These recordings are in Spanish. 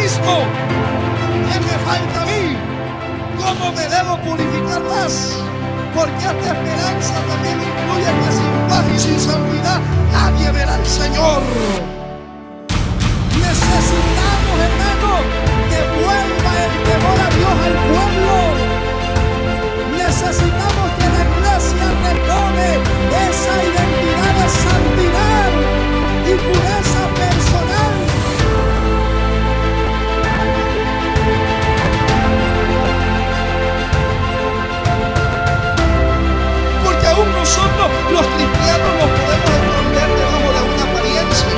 mismo? ¿Qué me falta a mí? ¿Cómo me debo purificar más? Porque esta esperanza también incluye que sin paz y sin santidad nadie verá al Señor. Necesitamos, hermano, que vuelva el temor a Dios al pueblo. Necesitamos que la iglesia retome esa identidad de santidad y pureza personal. Porque aún nosotros, los cristianos, nos podemos esconder debajo de una apariencia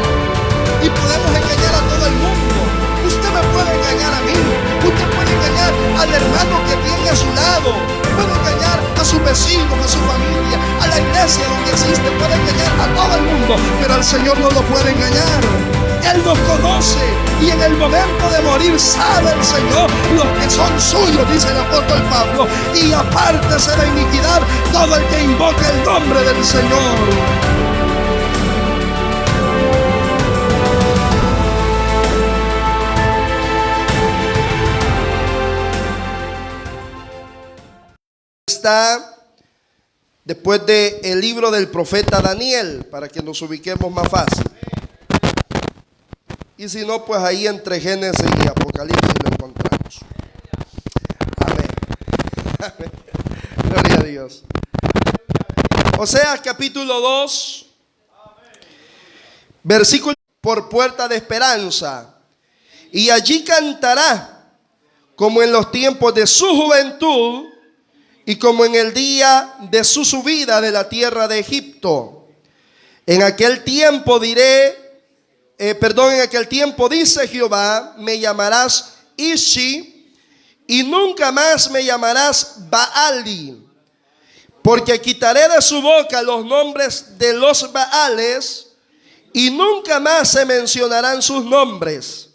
y podemos engañar a todo el mundo. Usted me puede engañar a mí, usted puede engañar al hermano que tiene a su lado, puede engañar a sus vecinos, a su familia, a la iglesia donde asiste, puede engañar a todo el mundo, pero al Señor no lo puede engañar. Él nos conoce y en el momento de morir sabe el Señor los que son suyos, dice el apóstol Pablo, y apártese de iniquidad todo el que invoque el nombre del Señor. Está después del libro del profeta Daniel, para que nos ubiquemos más fácil. Y si no, pues ahí entre Génesis y Apocalipsis lo encontramos. Amén. Amén. Gloria a Dios. Oseas capítulo 2, versículo: por puerta de esperanza, y allí cantará como en los tiempos de su juventud y como en el día de su subida de la tierra de Egipto. En aquel tiempo en aquel tiempo dice Jehová, me llamarás Ishi y nunca más me llamarás Baali, porque quitaré de su boca los nombres de los Baales y nunca más se mencionarán sus nombres.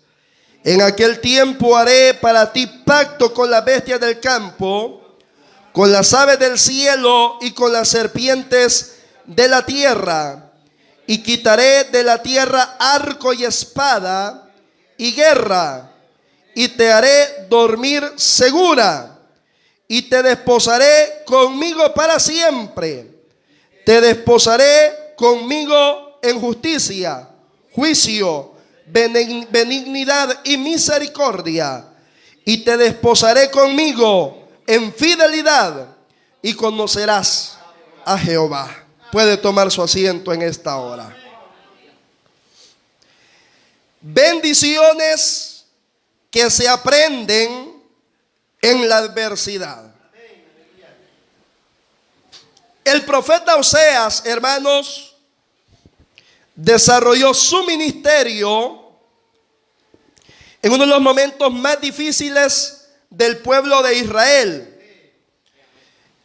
En aquel tiempo haré para ti pacto con las bestias del campo, con las aves del cielo y con las serpientes de la tierra, y quitaré de la tierra arco y espada y guerra, y te haré dormir segura, y te desposaré conmigo para siempre. Te desposaré conmigo en justicia, juicio, benignidad y misericordia, y te desposaré conmigo en fidelidad, y conocerás a Jehová. Puede tomar su asiento en esta hora. Bendiciones que se aprenden en la adversidad. El profeta Oseas, hermanos, desarrolló su ministerio en uno de los momentos más difíciles del pueblo de Israel.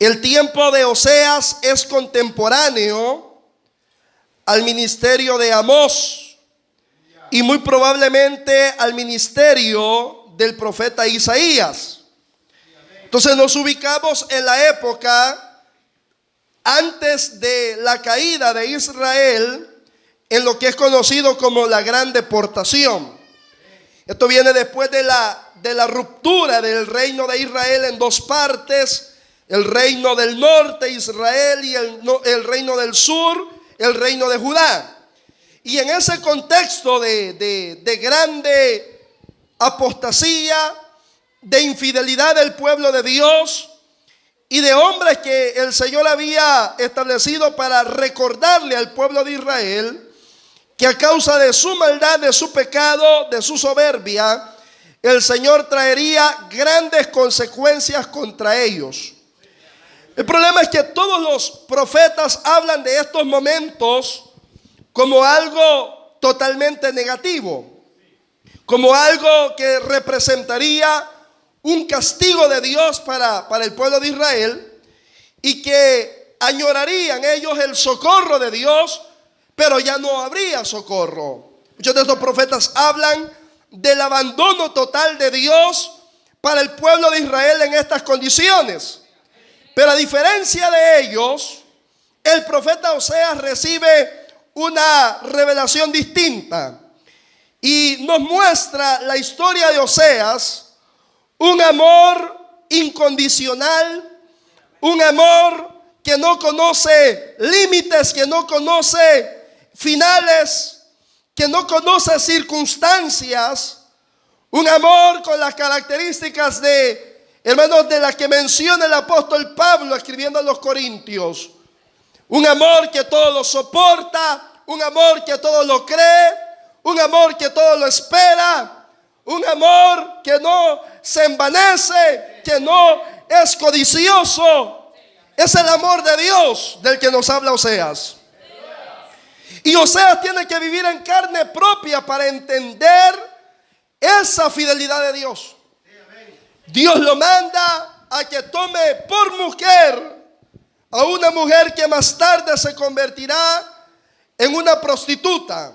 El tiempo de Oseas es contemporáneo al ministerio de Amós y muy probablemente al ministerio del profeta Isaías. Entonces nos ubicamos en la época antes de la caída de Israel, en lo que es conocido como la gran deportación. Esto viene después de la ruptura del reino de Israel en dos partes: el reino del norte, Israel, y el reino del sur, el reino de Judá. Y en ese contexto de grande apostasía, de infidelidad del pueblo de Dios y de hombres que el Señor había establecido para recordarle al pueblo de Israel que a causa de su maldad, de su pecado, de su soberbia, el Señor traería grandes consecuencias contra ellos. El problema es que todos los profetas hablan de estos momentos como algo totalmente negativo, como algo que representaría un castigo de Dios para el pueblo de Israel, y que añorarían ellos el socorro de Dios, pero ya no habría socorro. Muchos de estos profetas hablan del abandono total de Dios para el pueblo de Israel en estas condiciones. Pero a diferencia de ellos, el profeta Oseas recibe una revelación distinta. Y nos muestra la historia de Oseas, un amor incondicional, un amor que no conoce límites, que no conoce finales, que no conoce circunstancias, un amor con las características de, hermanos, de las que menciona el apóstol Pablo escribiendo a los Corintios. Un amor que todo lo soporta, un amor que todo lo cree, un amor que todo lo espera, un amor que no se envanece, que no es codicioso. Es el amor de Dios del que nos habla Oseas. Y Oseas tiene que vivir en carne propia para entender esa fidelidad de Dios. Dios lo manda a que tome por mujer a una mujer que más tarde se convertirá en una prostituta.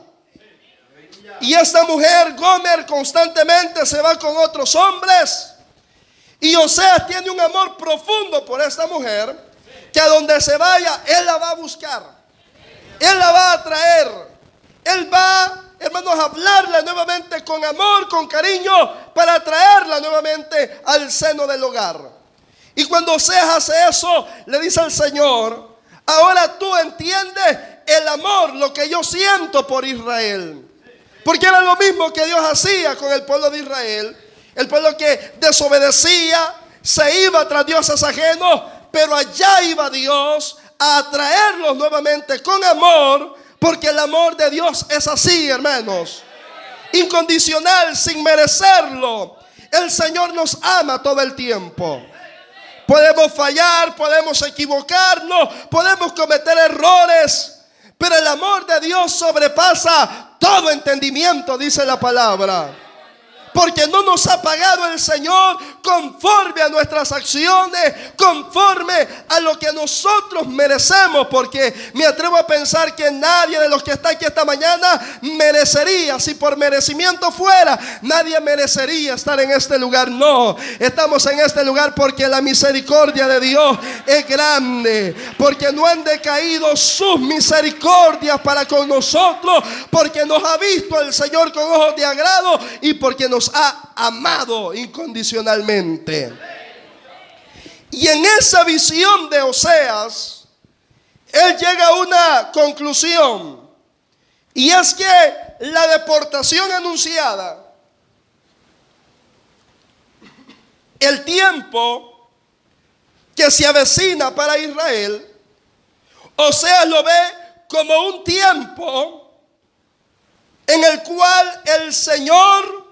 Y esta mujer, Gomer, constantemente se va con otros hombres. Y Oseas tiene un amor profundo por esta mujer, que a donde se vaya, él la va a buscar. Él la va a traer. Él va, hermanos, a hablarle nuevamente con amor, con cariño, para traerla nuevamente al seno del hogar. Y cuando Oseas hace eso, le dice al Señor: ahora tú entiendes el amor, lo que yo siento por Israel. Porque era lo mismo que Dios hacía con el pueblo de Israel. El pueblo que desobedecía, se iba tras dioses ajenos, pero allá iba Dios a atraerlos nuevamente con amor, porque el amor de Dios es así, hermanos, incondicional, sin merecerlo. El Señor nos ama todo el tiempo. Podemos fallar, podemos equivocarnos, podemos cometer errores, pero el amor de Dios sobrepasa todo entendimiento, dice la palabra. Porque no nos ha pagado el Señor conforme a nuestras acciones, conforme a lo que nosotros merecemos. Porque me atrevo a pensar que nadie de los que está aquí esta mañana merecería, si por merecimiento fuera, nadie merecería estar en este lugar. No, estamos en este lugar porque la misericordia de Dios es grande, porque no han decaído sus misericordias para con nosotros, porque nos ha visto el Señor con ojos de agrado y porque nos ha amado incondicionalmente. Y en esa visión de Oseas, él llega a una conclusión, y es que la deportación anunciada, el tiempo que se avecina para Israel, Oseas lo ve como un tiempo en el cual el Señor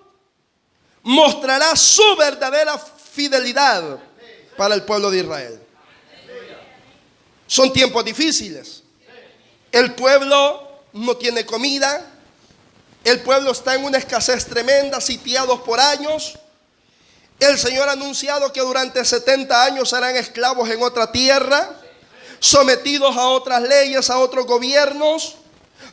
mostrará su verdadera fidelidad para el pueblo de Israel. Son tiempos difíciles. El pueblo no tiene comida. El pueblo está en una escasez tremenda, sitiados por años. El Señor ha anunciado que durante 70 años serán esclavos en otra tierra, sometidos a otras leyes, a otros gobiernos.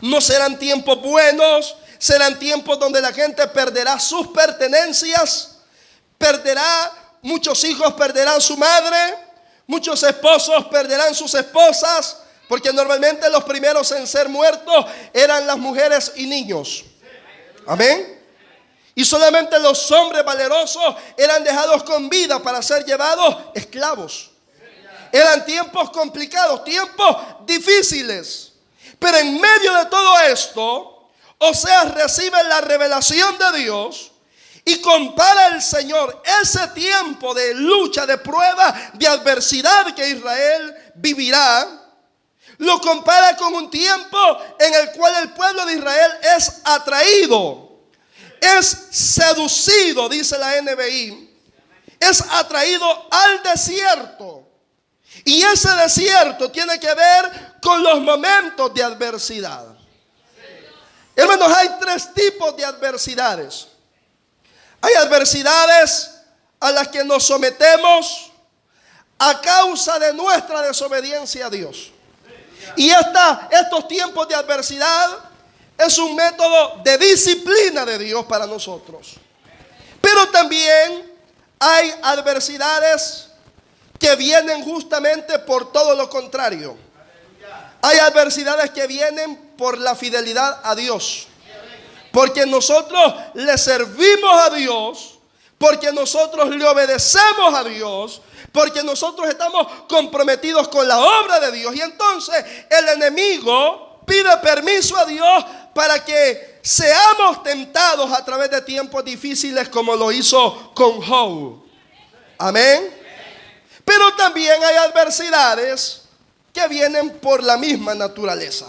No serán tiempos buenos. Serán tiempos donde la gente perderá sus pertenencias, muchos hijos perderán su madre, muchos esposos perderán sus esposas, porque normalmente los primeros en ser muertos eran las mujeres y niños. Amén. Y solamente los hombres valerosos eran dejados con vida para ser llevados esclavos. Eran tiempos complicados, tiempos difíciles. Pero en medio de todo esto, Oseas recibe la revelación de Dios y compara al Señor ese tiempo de lucha, de prueba, de adversidad que Israel vivirá. Lo compara con un tiempo en el cual el pueblo de Israel es atraído, es seducido, dice la NBI, es atraído al desierto. Y ese desierto tiene que ver con los momentos de adversidad. Hermanos, hay tres tipos de adversidades. Hay adversidades a las que nos sometemos a causa de nuestra desobediencia a Dios. Y estos tiempos de adversidad es un método de disciplina de Dios para nosotros. Pero también hay adversidades que vienen justamente por todo lo contrario. Hay adversidades que vienen por la fidelidad a Dios. porque nosotros le servimos a Dios, porque nosotros le obedecemos a Dios, porque nosotros estamos comprometidos con la obra de Dios. Y entonces el enemigo pide permiso a Dios para que seamos tentados a través de tiempos difíciles, como lo hizo con Job. Amén. Pero también hay adversidades que vienen por la misma naturaleza,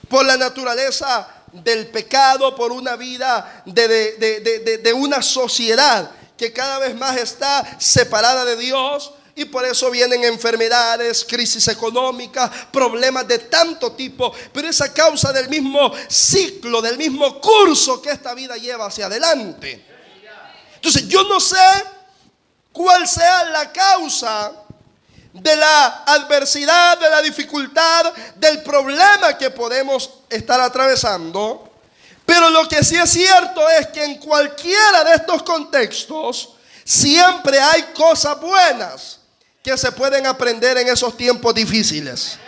por la naturaleza del pecado, por una vida de una sociedad que cada vez más está separada de Dios. Y por eso vienen enfermedades, crisis económicas, problemas de tanto tipo. Pero es a causa del mismo ciclo, del mismo curso que esta vida lleva hacia adelante. Entonces yo no sé cuál sea la causa de la adversidad, de la dificultad, del problema que podemos estar atravesando. Pero lo que sí es cierto es que en cualquiera de estos contextos siempre hay cosas buenas que se pueden aprender en esos tiempos difíciles.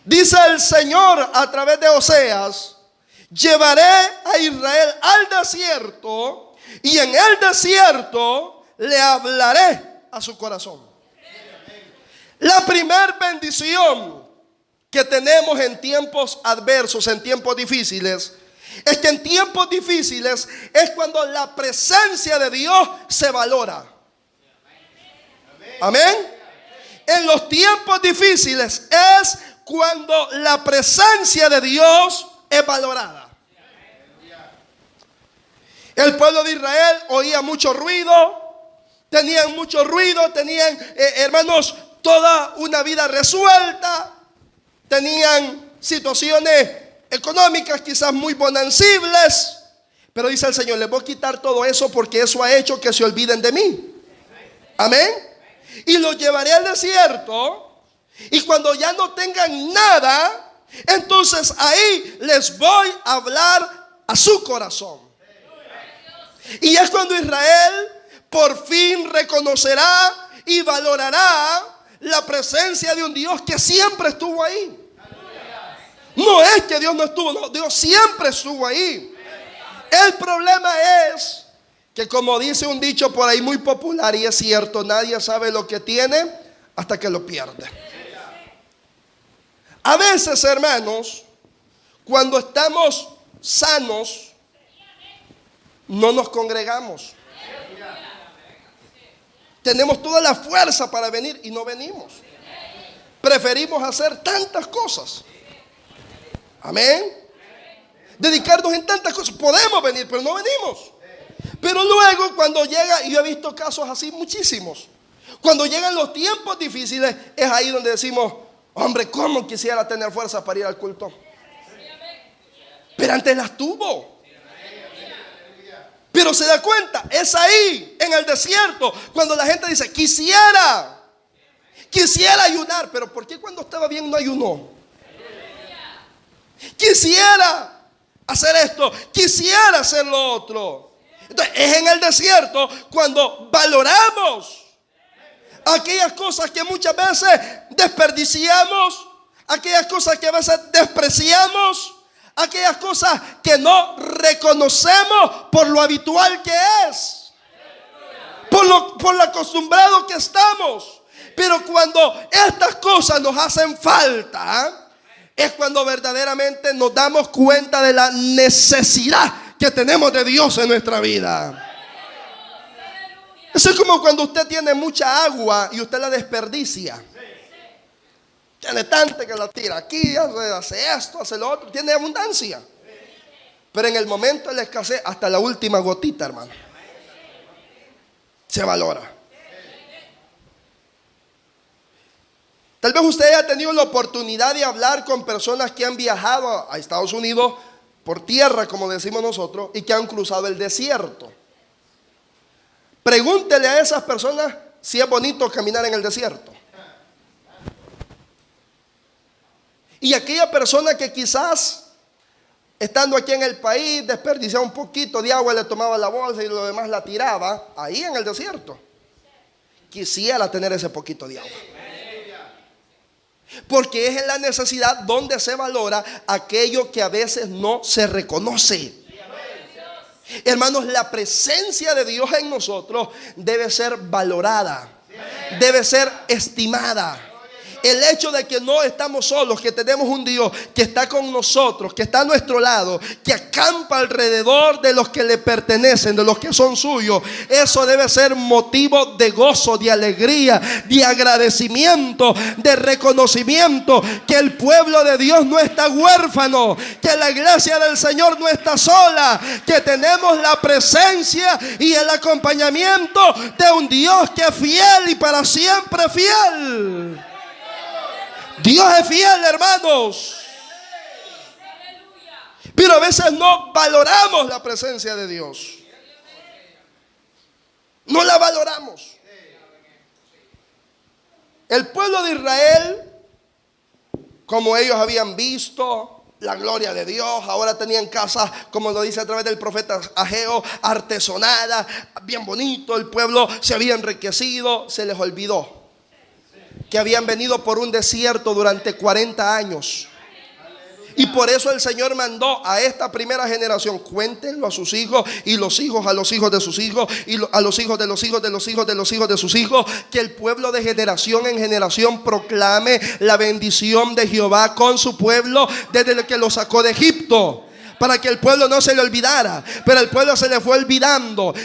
Dice el Señor a través de Oseas: llevaré a Israel al desierto y en el desierto le hablaré a su corazón. La primer bendición que tenemos en tiempos adversos, en tiempos difíciles, es que en tiempos difíciles es cuando la presencia de Dios se valora. Amén. En los tiempos difíciles es cuando la presencia de Dios es valorada. El pueblo de Israel oía mucho ruido, tenían mucho ruido, tenían, hermanos, toda una vida resuelta, tenían situaciones económicas quizás muy bonancibles, pero dice el Señor: les voy a quitar todo eso porque eso ha hecho que se olviden de mí. Amén. Y los llevaré al desierto, y cuando ya no tengan nada, entonces ahí les voy a hablar a su corazón. Y es cuando Israel por fin reconocerá y valorará la presencia de un Dios que siempre estuvo ahí. No es que Dios no estuvo, no, Dios siempre estuvo ahí. El problema es que, como dice un dicho por ahí muy popular, y es cierto, nadie sabe lo que tiene hasta que lo pierde. A veces, hermanos, cuando estamos sanos, no nos congregamos. Tenemos toda la fuerza para venir y no venimos. Preferimos hacer tantas cosas. Amén. Dedicarnos en tantas cosas. Podemos venir, pero no venimos. Pero luego cuando llega, y yo he visto casos así muchísimos, cuando llegan los tiempos difíciles, es ahí donde decimos: hombre, ¿cómo quisiera tener fuerza para ir al culto? Pero antes las tuvo. Pero se da cuenta, es ahí, en el desierto, cuando la gente dice: quisiera ayunar. Pero ¿por qué cuando estaba bien no ayunó? Quisiera hacer esto, quisiera hacer lo otro. Entonces es en el desierto cuando valoramos aquellas cosas que muchas veces desperdiciamos, aquellas cosas que a veces despreciamos, aquellas cosas que no reconocemos por lo habitual que es, por lo acostumbrado que estamos. Pero cuando estas cosas nos hacen falta, es cuando verdaderamente nos damos cuenta de la necesidad que tenemos de Dios en nuestra vida. Eso es como cuando usted tiene mucha agua y usted la desperdicia. Tiene tanta que la tira aquí, hace esto, hace lo otro, tiene abundancia. Pero en el momento de la escasez, hasta la última gotita, hermano, se valora. Tal vez usted haya tenido la oportunidad de hablar con personas que han viajado a Estados Unidos por tierra, como decimos nosotros, y que han cruzado el desierto. Pregúntele a esas personas si es bonito caminar en el desierto. Y aquella persona que quizás, estando aquí en el país, desperdiciaba un poquito de agua, le tomaba la bolsa y lo demás la tiraba, ahí en el desierto, quisiera tener ese poquito de agua. Porque es en la necesidad donde se valora aquello que a veces no se reconoce. Hermanos, la presencia de Dios en nosotros debe ser valorada, debe ser estimada. El hecho de que no estamos solos, que tenemos un Dios que está con nosotros, que está a nuestro lado, que acampa alrededor de los que le pertenecen, de los que son suyos, eso debe ser motivo de gozo, de alegría, de agradecimiento, de reconocimiento, que el pueblo de Dios no está huérfano, que la iglesia del Señor no está sola, que tenemos la presencia y el acompañamiento de un Dios que es fiel y para siempre fiel. Dios es fiel, hermanos. Pero a veces no valoramos la presencia de Dios. No la valoramos. El pueblo de Israel, como ellos habían visto la gloria de Dios, ahora tenían casas, como lo dice a través del profeta Ageo, artesonadas, bien bonito. El pueblo se había enriquecido. Se les olvidó que habían venido por un desierto durante 40 años. Y por eso el Señor mandó a esta primera generación: cuéntenlo a sus hijos, y los hijos a los hijos de sus hijos, y a los hijos de los hijos de los hijos de los hijos de sus hijos, que el pueblo de generación en generación proclame la bendición de Jehová con su pueblo desde que lo sacó de Egipto, para que el pueblo no se le olvidara. Pero el pueblo se le fue olvidando,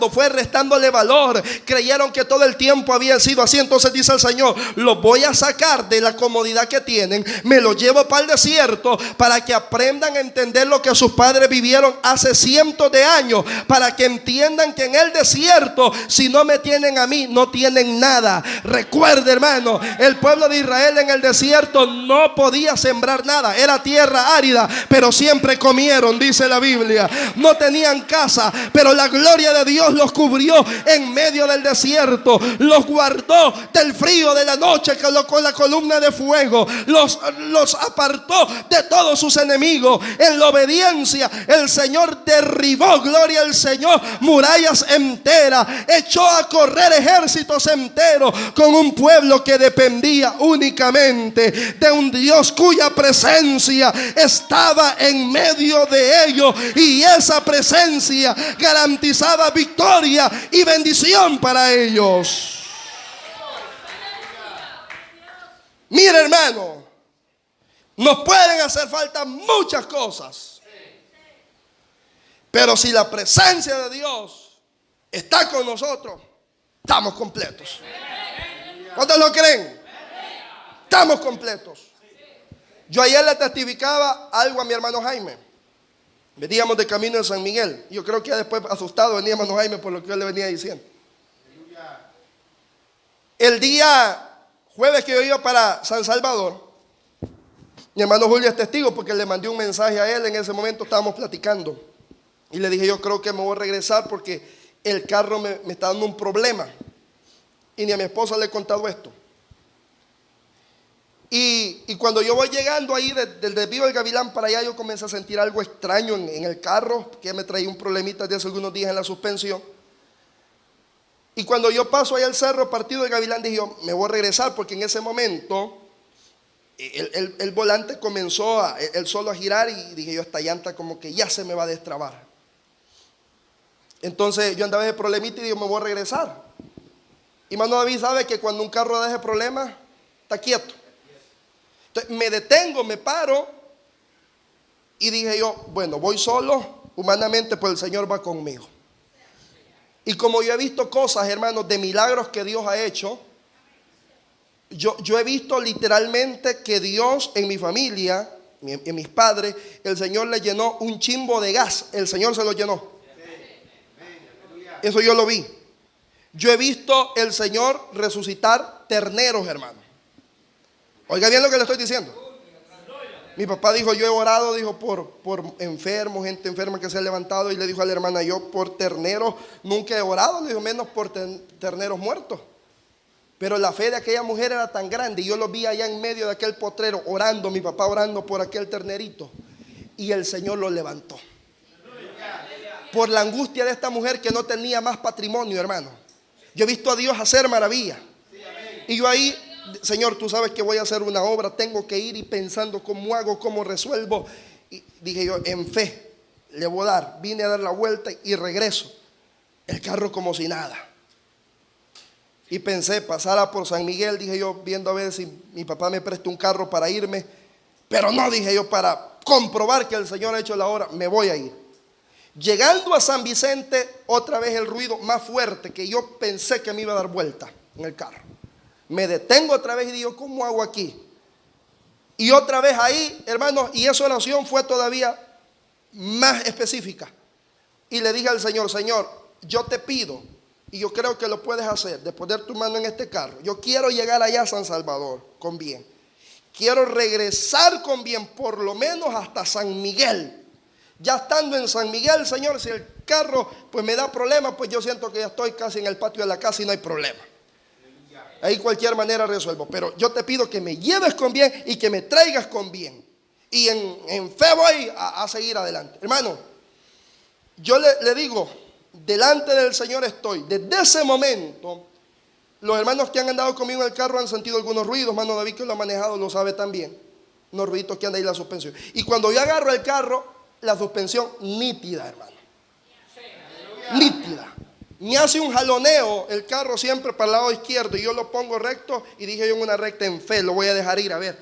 fue restándole valor. Creyeron que todo el tiempo había sido así. Entonces dice el Señor: los voy a sacar de la comodidad que tienen, me los llevo para el desierto, para que aprendan a entender lo que sus padres vivieron hace cientos de años, para que entiendan que en el desierto, si no me tienen a mí, no tienen nada. Recuerde, hermano, el pueblo de Israel en el desierto no podía sembrar nada, era tierra árida, pero siempre comieron, dice la Biblia. No tenían casa, pero la gloria de Dios los cubrió en medio del desierto. Los guardó del frío de la noche con la columna de fuego. Los apartó de todos sus enemigos. En la obediencia, el Señor derribó, gloria al Señor, murallas enteras. Echó a correr ejércitos enteros con un pueblo que dependía únicamente de un Dios cuya presencia estaba en medio de ellos, y esa presencia garantizaba victoria y bendición para ellos. Mire, hermano, nos pueden hacer falta muchas cosas, pero si la presencia de Dios está con nosotros, estamos completos. ¿Cuántos lo creen? Estamos completos. Yo ayer le testificaba algo a mi hermano Jaime. Veníamos de camino de San Miguel. Yo creo que ya después, asustado, venía hermano Jaime por lo que yo le venía diciendo. El día jueves que yo iba para San Salvador, mi hermano Julio es testigo porque le mandé un mensaje a él. En ese momento estábamos platicando y le dije: yo creo que me voy a regresar porque el carro me está dando un problema. Y ni a mi esposa le he contado esto. Y cuando yo voy llegando ahí del desvío del Gavilán para allá, yo comencé a sentir algo extraño en el carro, que me traía un problemita de hace algunos días en la suspensión. Y cuando yo paso ahí al cerro partido del Gavilán, dije yo: me voy a regresar, porque en ese momento el volante comenzó él solo a girar, y dije yo: esta llanta como que ya se me va a destrabar. Entonces yo andaba de problemita y digo: me voy a regresar. Y hermano David sabe que cuando un carro deja problemas, está quieto. Entonces me detengo, me paro y dije yo: bueno, voy solo, humanamente, pues el Señor va conmigo. Y como yo he visto cosas, hermanos, de milagros que Dios ha hecho, yo he visto literalmente que Dios en mi familia, en mis padres, el Señor le llenó un chimbo de gas. El Señor se lo llenó. Eso yo lo vi. Yo he visto el Señor resucitar terneros, hermano. Oiga bien lo que le estoy diciendo. Mi papá dijo: yo he orado, dijo, por enfermos, gente enferma que se ha levantado. Y le dijo a la hermana: yo por terneros nunca he orado, le dijo, menos por terneros muertos. Pero la fe de aquella mujer era tan grande, y yo lo vi allá en medio de aquel potrero orando, mi papá orando por aquel ternerito, y el Señor lo levantó. Por la angustia de esta mujer que no tenía más patrimonio, hermano. Yo he visto a Dios hacer maravillas. Y yo ahí Señor, tú sabes que voy a hacer una obra, tengo que ir y pensando cómo hago, cómo resuelvo. Y dije yo, en fe, le voy a dar. Vine a dar la vuelta y regreso. El carro como si nada. Y pensé, pasara por San Miguel, dije yo, viendo a ver si mi papá me presta un carro para irme. Pero no, dije yo, para comprobar que el Señor ha hecho la obra, me voy a ir. Llegando a San Vicente, otra vez el ruido más fuerte, que yo pensé que me iba a dar vuelta en el carro. Me detengo otra vez y digo, ¿cómo hago aquí? Y otra vez ahí, hermanos, y esa oración fue todavía más específica. Y le dije al Señor, Señor, yo te pido, y yo creo que lo puedes hacer, de poner tu mano en este carro. Yo quiero llegar allá a San Salvador con bien. Quiero regresar con bien, por lo menos hasta San Miguel. Ya estando en San Miguel, Señor, si el carro pues me da problemas, pues yo siento que ya estoy casi en el patio de la casa y no hay problema. Ahí cualquier manera resuelvo. Pero yo te pido que me lleves con bien y que me traigas con bien. Y en fe voy a seguir adelante. Hermano, yo le digo, delante del Señor estoy. Desde ese momento, los hermanos que han andado conmigo en el carro han sentido algunos ruidos. Hermano David, que lo ha manejado, lo sabe también. Unos ruiditos que anda ahí la suspensión. Y cuando yo agarro el carro, la suspensión nítida, hermano. Nítida. Me hace un jaloneo el carro siempre para el lado izquierdo y yo lo pongo recto y dije yo en una recta en fe, lo voy a dejar ir, a ver,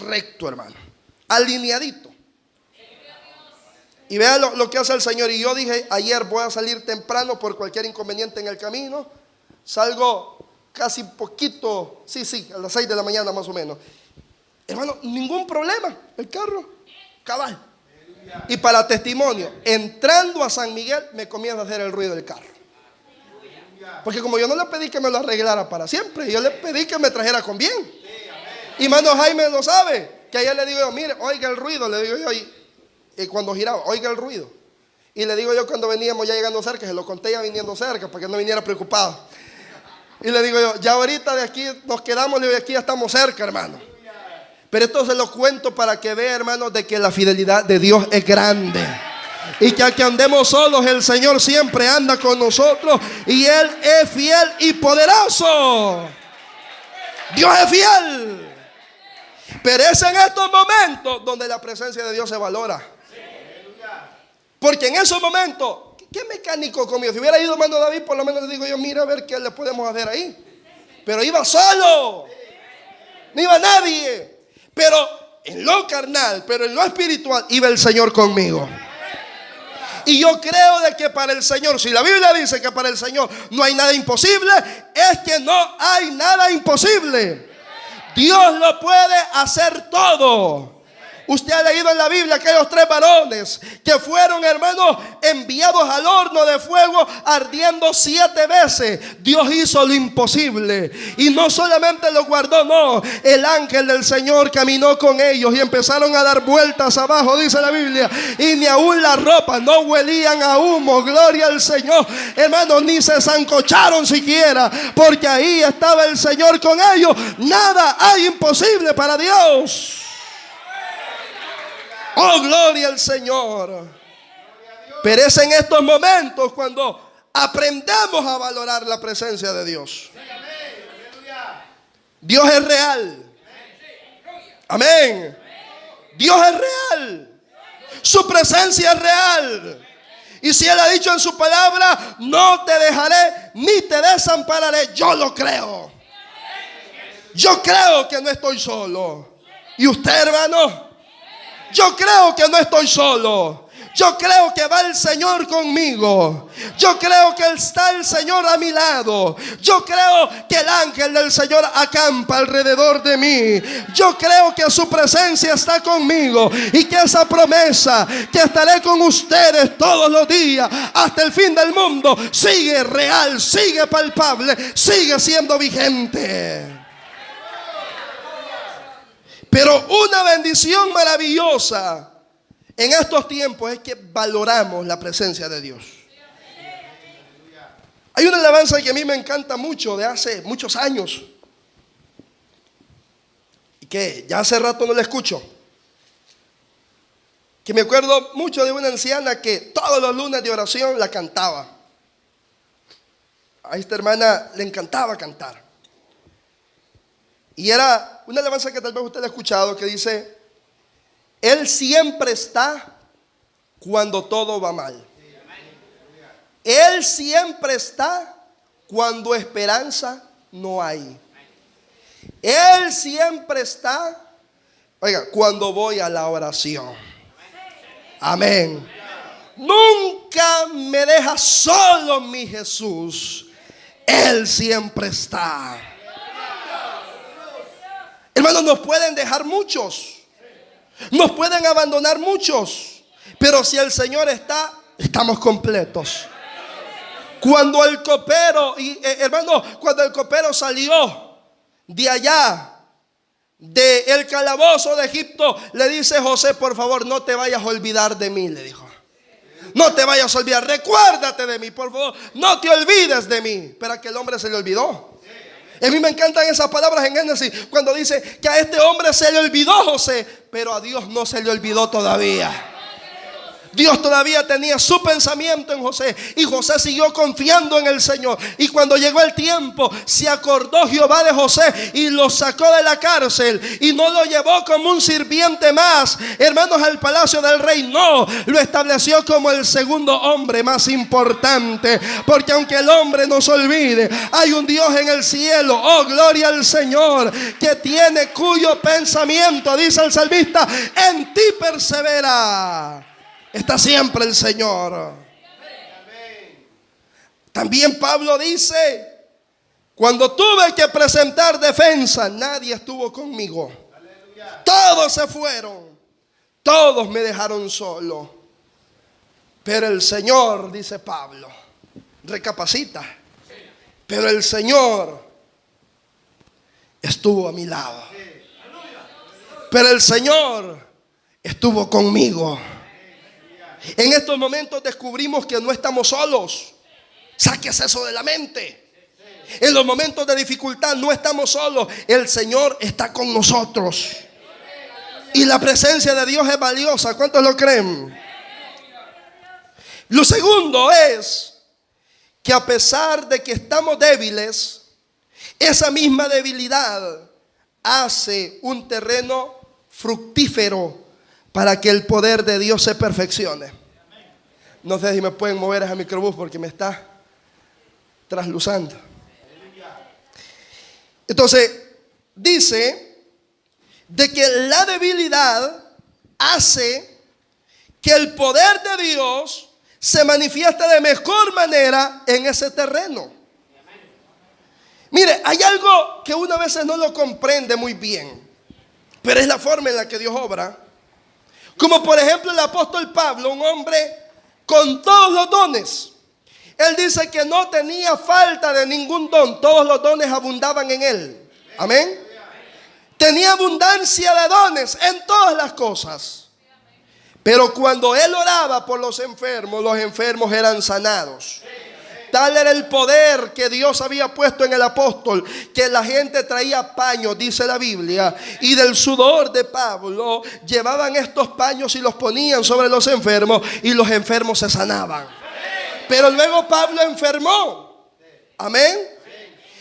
recto, hermano, alineadito. Y vea lo que hace el Señor. Y yo dije, ayer voy a salir temprano por cualquier inconveniente en el camino. Salgo casi poquito, sí, a las 6 de la mañana más o menos. Hermano, ningún problema, el carro, cabal. Y para testimonio, entrando a San Miguel me comienza a hacer el ruido del carro. Porque como yo no le pedí que me lo arreglara para siempre, yo le pedí que me trajera con bien. Y hermano Jaime lo sabe, que ayer le digo yo, mire, oiga el ruido, le digo yo, y cuando giraba, oiga el ruido. Y le digo yo cuando veníamos ya llegando cerca, se lo conté ya viniendo cerca, para que no viniera preocupado. Y le digo yo, ya ahorita de aquí nos quedamos, y aquí ya estamos cerca, hermano. Pero esto se lo cuento para que vea, hermanos, de que la fidelidad de Dios es grande. Y que aunque andemos solos, el Señor siempre anda con nosotros. Y Él es fiel y poderoso. Dios es fiel. Pero es en estos momentos donde la presencia de Dios se valora. Porque en esos momentos, ¿qué mecánico conmigo? Si hubiera ido hermano David, por lo menos le digo yo, mira a ver qué le podemos hacer ahí. Pero iba solo. No iba nadie. Pero en lo carnal, pero en lo espiritual, iba el Señor conmigo. Y yo creo de que para el Señor, si la Biblia dice que para el Señor no hay nada imposible, es que no hay nada imposible. Dios lo puede hacer todo. Usted ha leído en la Biblia aquellos 3 varones que fueron, hermanos, enviados al horno de fuego ardiendo 7 veces. Dios hizo lo imposible. Y no solamente lo guardó, no. El ángel del Señor caminó con ellos y empezaron a dar vueltas abajo, dice la Biblia. Y ni aún la ropa no huelían a humo. Gloria al Señor. Hermanos, ni se zancocharon siquiera. Porque ahí estaba el Señor con ellos. Nada hay imposible para Dios. Oh, gloria al Señor. Pero es en estos momentos cuando aprendemos a valorar la presencia de Dios. Dios es real. Amén. Dios es real. Su presencia es real. Y si Él ha dicho en su palabra, no te dejaré ni te desampararé, yo lo creo. Yo creo que no estoy solo. ¿Y usted, hermano? Yo creo que no estoy solo. Yo creo que va el Señor conmigo. Yo creo que está el Señor a mi lado. Yo creo que el ángel del Señor acampa alrededor de mí. Yo creo que su presencia está conmigo. Y que esa promesa que estaré con ustedes todos los días hasta el fin del mundo sigue real, sigue palpable, sigue siendo vigente. Pero una bendición maravillosa en estos tiempos es que valoramos la presencia de Dios. Hay una alabanza que a mí me encanta mucho de hace muchos años y que ya hace rato no la escucho. Que me acuerdo mucho de una anciana que todos los lunes de oración la cantaba. A esta hermana le encantaba cantar. Y era una alabanza que tal vez usted ha escuchado, que dice: Él siempre está cuando todo va mal. Él siempre está cuando esperanza no hay. Él siempre está, oiga, cuando voy a la oración. Amén. Nunca me deja solo mi Jesús. Él siempre está. Hermanos, nos pueden dejar muchos, nos pueden abandonar muchos, pero si el Señor está, estamos completos. Cuando el copero, cuando el copero salió de allá, del calabozo de Egipto, le dice José: por favor, no te vayas a olvidar de mí, le dijo. No te vayas a olvidar, recuérdate de mí, por favor, no te olvides de mí. Pero a que el hombre se le olvidó. A mí me encantan esas palabras en Génesis, cuando dice que a este hombre se le olvidó José, pero a Dios no se le olvidó todavía. Dios todavía tenía su pensamiento en José, y José siguió confiando en el Señor. Y cuando llegó el tiempo, se acordó Jehová de José y lo sacó de la cárcel, y no lo llevó como un sirviente más, hermanos, al palacio del rey. No, lo estableció como el segundo hombre más importante, porque aunque el hombre nos olvide, hay un Dios en el cielo, oh gloria al Señor, que tiene cuyo pensamiento, dice el salmista, en ti persevera. Está siempre el Señor. También Pablo dice: cuando tuve que presentar defensa, nadie estuvo conmigo. Todos se fueron, todos me dejaron solo. Pero el Señor, dice Pablo, recapacita, pero el Señor estuvo a mi lado. Pero el Señor estuvo conmigo. En estos momentos descubrimos que no estamos solos. Sáquese eso de la mente. En los momentos de dificultad no estamos solos. El Señor está con nosotros. Y la presencia de Dios es valiosa. ¿Cuántos lo creen? Lo segundo es que a pesar de que estamos débiles, esa misma debilidad hace un terreno fructífero para que el poder de Dios se perfeccione. No sé si me pueden mover ese microbús porque me está trasluzando. Entonces, dice de que la debilidad hace que el poder de Dios se manifieste de mejor manera en ese terreno. Mire, hay algo que uno a veces no lo comprende muy bien, pero es la forma en la que Dios obra. Como por ejemplo el apóstol Pablo, un hombre con todos los dones. Él dice que no tenía falta de ningún don. Todos los dones abundaban en él. Amén. Tenía abundancia de dones en todas las cosas. Pero cuando él oraba por los enfermos eran sanados. Tal era el poder que Dios había puesto en el apóstol, que la gente traía paños, dice la Biblia, y del sudor de Pablo llevaban estos paños y los ponían sobre los enfermos, y los enfermos se sanaban. Pero luego Pablo enfermó. Amén.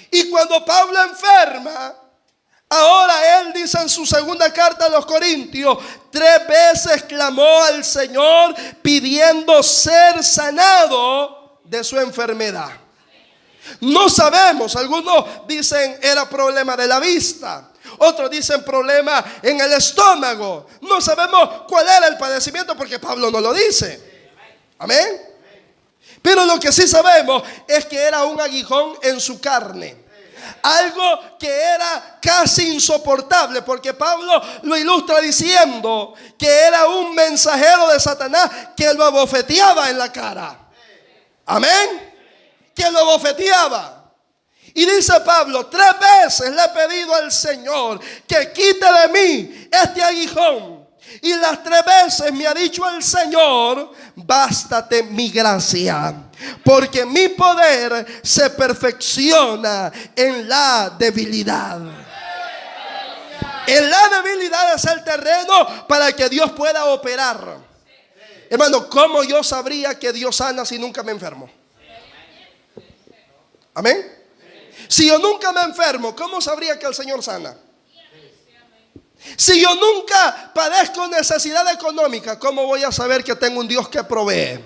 Y cuando Pablo enferma, ahora él dice en su segunda carta a los Corintios, 3 veces clamó al Señor pidiendo ser sanado de su enfermedad. No sabemos, algunos dicen era problema de la vista, otros dicen problema en el estómago. No sabemos cuál era el padecimiento porque Pablo no lo dice. Amén. Pero lo que sí sabemos es que era un aguijón en su carne. Algo que era casi insoportable, porque Pablo lo ilustra diciendo que era un mensajero de Satanás que lo abofeteaba en la cara. Amén. Que lo bofeteaba. Y dice Pablo, 3 veces le he pedido al Señor que quite de mí este aguijón. Y las 3 veces me ha dicho el Señor, bástate mi gracia, porque mi poder se perfecciona en la debilidad. En la debilidad es el terreno para que Dios pueda operar. Hermano, ¿cómo yo sabría que Dios sana si nunca me enfermo? Amén. Si yo nunca me enfermo, ¿cómo sabría que el Señor sana? Si yo nunca padezco necesidad económica, ¿cómo voy a saber que tengo un Dios que provee?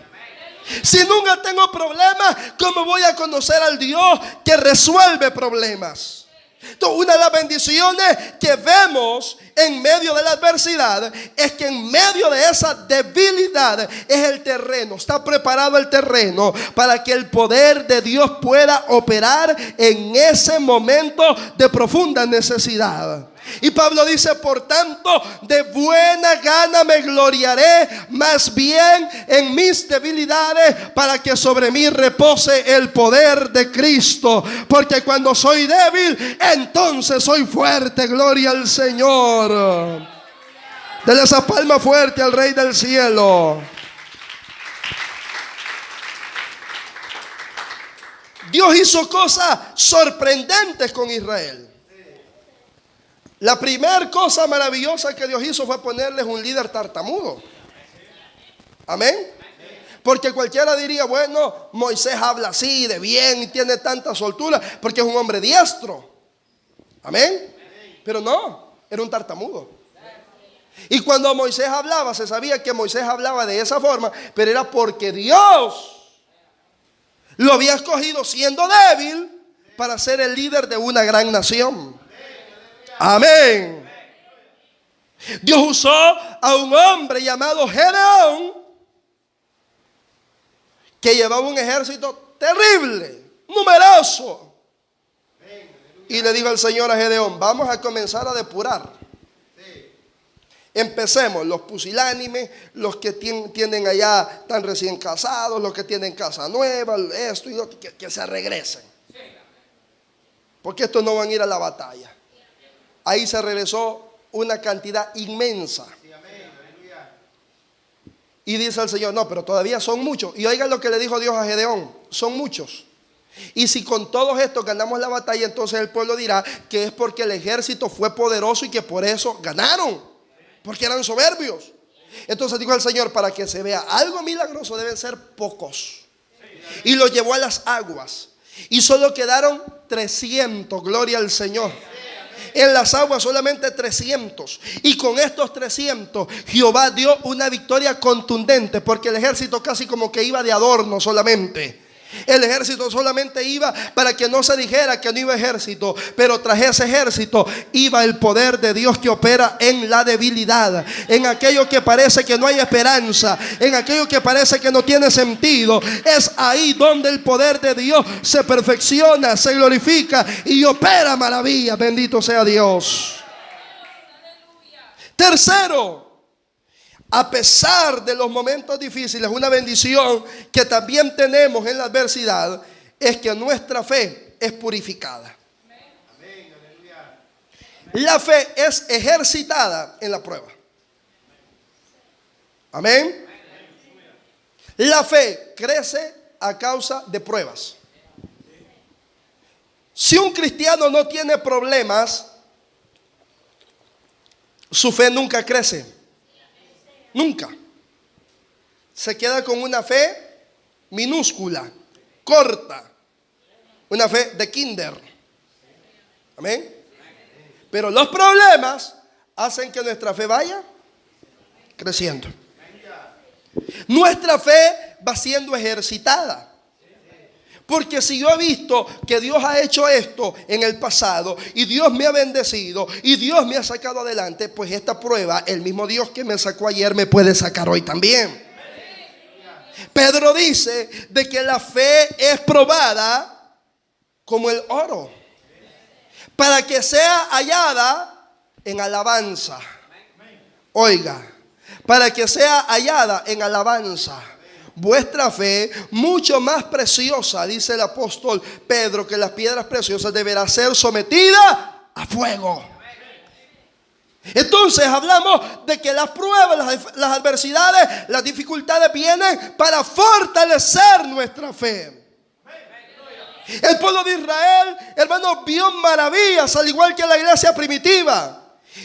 Si nunca tengo problemas, ¿cómo voy a conocer al Dios que resuelve problemas? Entonces, una de las bendiciones que vemos en medio de la adversidad es que en medio de esa debilidad es el terreno. Está preparado el terreno para que el poder de Dios pueda operar en ese momento de profunda necesidad. Y Pablo dice: por tanto, de buena gana me gloriaré más bien en mis debilidades, para que sobre mí repose el poder de Cristo. Porque cuando soy débil, entonces soy fuerte. Gloria al Señor. Dele esa palma fuerte al Rey del Cielo. Dios hizo cosas sorprendentes con Israel. La primera cosa maravillosa que Dios hizo fue ponerles un líder tartamudo. Amén. Porque cualquiera diría: bueno, Moisés habla así de bien y tiene tanta soltura porque es un hombre diestro. Amén. Pero no, era un tartamudo. Y cuando Moisés hablaba, se sabía que Moisés hablaba de esa forma, pero era porque Dios lo había escogido siendo débil para ser el líder de una gran nación. Amén. Dios usó a un hombre llamado Gedeón, que llevaba un ejército terrible, numeroso. Y le dijo al Señor a Gedeón: vamos a comenzar a depurar. Empecemos, los pusilánimes, los que tienen allá, están recién casados, los que tienen casa nueva, esto y lo que se regresen. Porque estos no van a ir a la batalla. Ahí se regresó una cantidad inmensa. Y dice el Señor: no, pero todavía son muchos. Y oigan lo que le dijo Dios a Gedeón: son muchos. Y si con todos estos ganamos la batalla, entonces el pueblo dirá que es porque el ejército fue poderoso y que por eso ganaron, porque eran soberbios. Entonces dijo el Señor: para que se vea algo milagroso deben ser pocos. Y lo llevó a las aguas y solo quedaron 300. Gloria al Señor. En las aguas solamente 300. Y con estos 300 Jehová dio una victoria contundente, porque el ejército casi como que iba de adorno solamente. El ejército solamente iba para que no se dijera que no iba ejército, pero tras ese ejército iba el poder de Dios que opera en la debilidad, en aquello que parece que no hay esperanza, en aquello que parece que no tiene sentido. Es ahí donde el poder de Dios se perfecciona, se glorifica y opera maravillas. Bendito sea Dios. Tercero, a pesar de los momentos difíciles, una bendición que también tenemos en la adversidad es que nuestra fe es purificada. La fe es ejercitada en la prueba. Amén. La fe crece a causa de pruebas. Si un cristiano no tiene problemas, su fe nunca crece. Nunca. Se queda con una fe minúscula, corta, una fe de kinder. Amén. Pero los problemas hacen que nuestra fe vaya creciendo. Nuestra fe va siendo ejercitada. Porque si yo he visto que Dios ha hecho esto en el pasado y Dios me ha bendecido y Dios me ha sacado adelante, pues esta prueba, el mismo Dios que me sacó ayer me puede sacar hoy también. Pedro dice de que la fe es probada como el oro, para que sea hallada en alabanza. Oiga, para que sea hallada en alabanza. Vuestra fe, mucho más preciosa, dice el apóstol Pedro, que las piedras preciosas, deberá ser sometida a fuego. Entonces hablamos de que las pruebas, las adversidades, las dificultades vienen para fortalecer nuestra fe. El pueblo de Israel, hermanos, vio maravillas, al igual que la iglesia primitiva.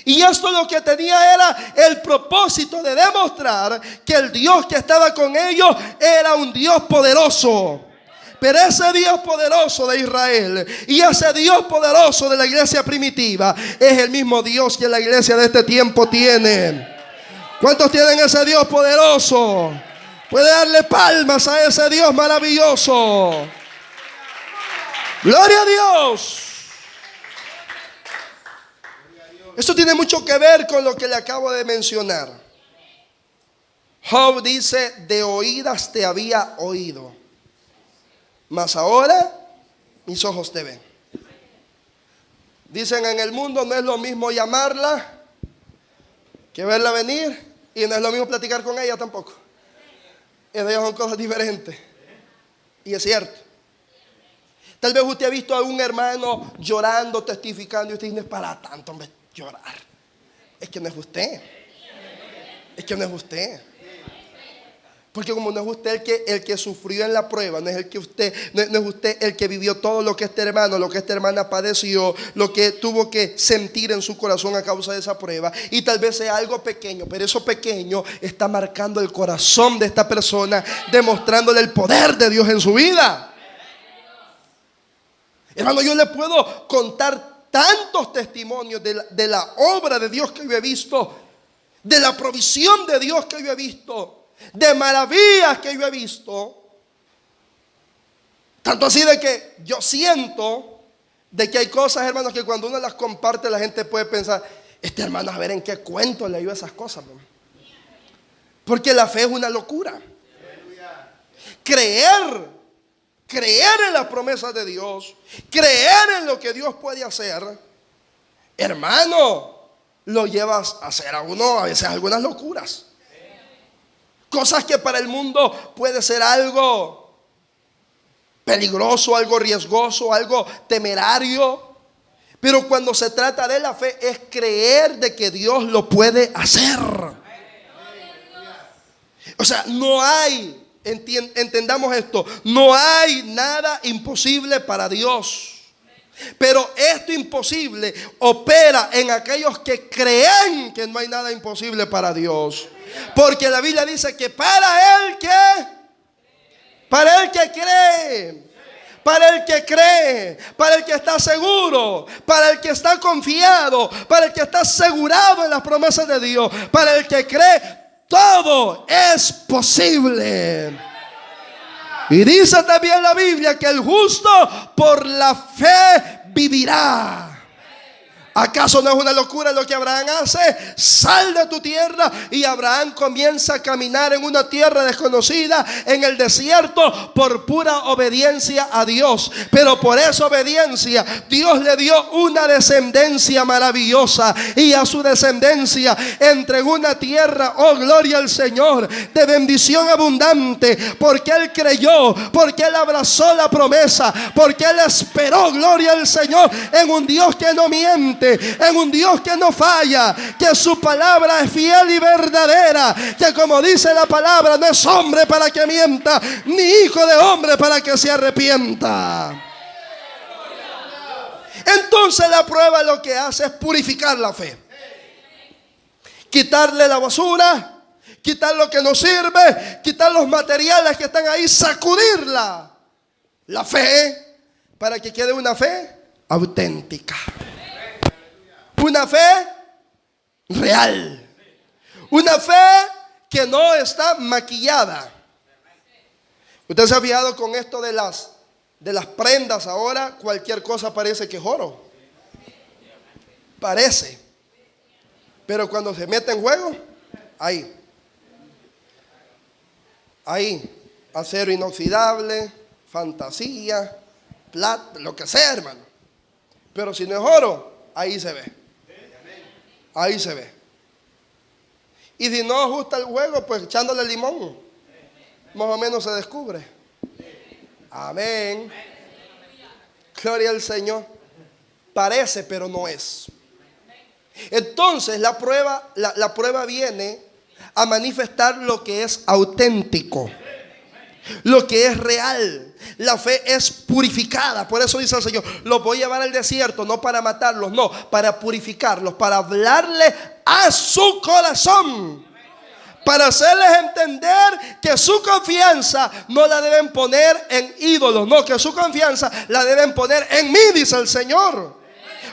Y esto lo que tenía era el propósito de demostrar que el Dios que estaba con ellos era un Dios poderoso. Pero ese Dios poderoso de Israel y ese Dios poderoso de la iglesia primitiva es el mismo Dios que la iglesia de este tiempo tiene. ¿Cuántos tienen ese Dios poderoso? Puede darle palmas a ese Dios maravilloso. Gloria a Dios. Esto tiene mucho que ver con lo que le acabo de mencionar. Job dice: de oídas te había oído, mas ahora mis ojos te ven. Dicen, en el mundo no es lo mismo llamarla que verla venir, y no es lo mismo platicar con ella tampoco. Ellas son cosas diferentes. Y es cierto. Tal vez usted ha visto a un hermano llorando, testificando, y usted dice: no es para tanto, hombre, llorar. Es que no es usted. Es que no es usted. Porque como no es usted el que sufrió en la prueba, no es usted el que vivió todo lo que este hermano, lo que esta hermana padeció, lo que tuvo que sentir en su corazón a causa de esa prueba. Y tal vez sea algo pequeño, pero eso pequeño está marcando el corazón de esta persona, demostrándole el poder de Dios en su vida. Hermano, yo le puedo contar tantos testimonios de la obra de Dios que yo he visto, de la provisión de Dios que yo he visto, de maravillas que yo he visto. Tanto así de que yo siento de que hay cosas, hermanos, que cuando uno las comparte la gente puede pensar: este hermano, a ver en qué cuento leyó esas cosas. Porque la fe es una locura. Creer en las promesas de Dios, creer en lo que Dios puede hacer, hermano, lo llevas a hacer a uno a veces algunas locuras. Cosas que para el mundo puede ser algo peligroso, algo riesgoso, algo temerario. Pero cuando se trata de la fe es creer de que Dios lo puede hacer. O sea, no hay, entendamos esto, no hay nada imposible para Dios. Pero esto imposible opera en aquellos que creen que no hay nada imposible para Dios. Porque la Biblia dice que para el que cree, para el que cree, para el que está seguro, para el que está confiado, para el que está asegurado en las promesas de Dios, para el que cree, todo es posible. Y dice también la Biblia que el justo por la fe vivirá. ¿Acaso no es una locura lo que Abraham hace? Sal de tu tierra, y Abraham comienza a caminar en una tierra desconocida, en el desierto, por pura obediencia a Dios. Pero por esa obediencia Dios le dio una descendencia maravillosa, y a su descendencia entregó una tierra, oh gloria al Señor, de bendición abundante, porque él creyó, porque él abrazó la promesa, porque él esperó, gloria al Señor, en un Dios que no miente, en un Dios que no falla, que su palabra es fiel y verdadera, que como dice la palabra, no es hombre para que mienta, ni hijo de hombre para que se arrepienta. Entonces la prueba lo que hace es purificar la fe, quitarle la basura, quitar lo que no sirve, quitar los materiales que están ahí, sacudirla, la fe, para que quede una fe auténtica. Una fe real. Una fe que no está maquillada. Usted se ha fijado con esto de las prendas ahora, cualquier cosa parece que es oro. Parece. Pero cuando se mete en juego, ahí, acero inoxidable, fantasía, plata, lo que sea, hermano. Pero si no es oro, ahí se ve. Ahí se ve. Y si no ajusta el juego, pues echándole limón, más o menos se descubre. Amén. Gloria al Señor. Parece, pero no es. Entonces la prueba viene a manifestar lo que es auténtico, lo que es real. La fe es purificada. Por eso dice el Señor: los voy a llevar al desierto, no para matarlos, no, para purificarlos, para hablarle a su corazón, para hacerles entender que su confianza no la deben poner en ídolos, no, que su confianza la deben poner en mí, dice el Señor.